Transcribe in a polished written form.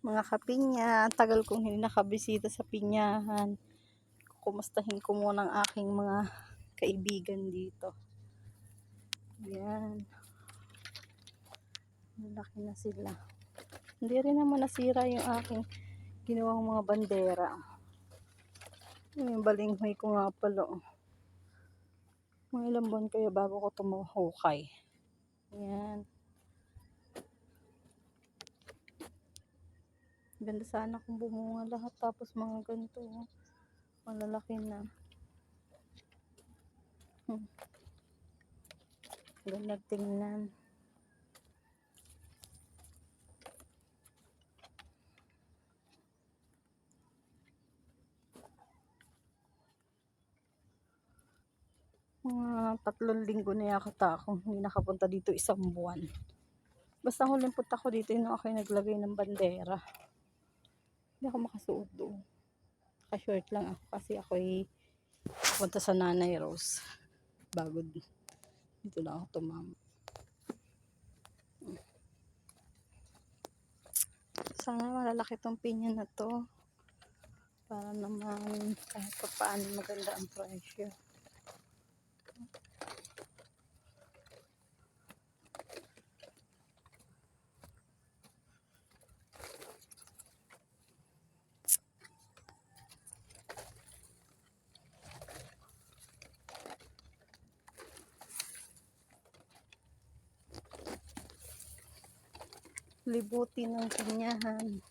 mga kapinya. Tagal kong hindi nakabisita sa pinyahan. Kumustahin ko muna ang aking mga kaibigan dito. Yan. Malaki na sila. Hindi rin naman nasira yung aking ginawang mga bandera. Yung balinghoy ko nga pala. Mga ilang buwan kaya bago ko tumahukay. Yan. Ganda sana kung bumunga lahat tapos mga ganito. Malalaki na. Ganda tingnan. Mga 3 linggo na yakata akong hindi nakapunta dito, 1 buwan. Basta huling punta ko dito yung ako naglagay ng bandera. Hindi ako makasuot doon. Ka-short lang ako kasi ako'y punta sa Nanay Rose. Bago dito na ako tumama. Sana malalaki tong pinya na to. Para naman kahit pa paano maganda ang presyo. Libutin ng pinyahan.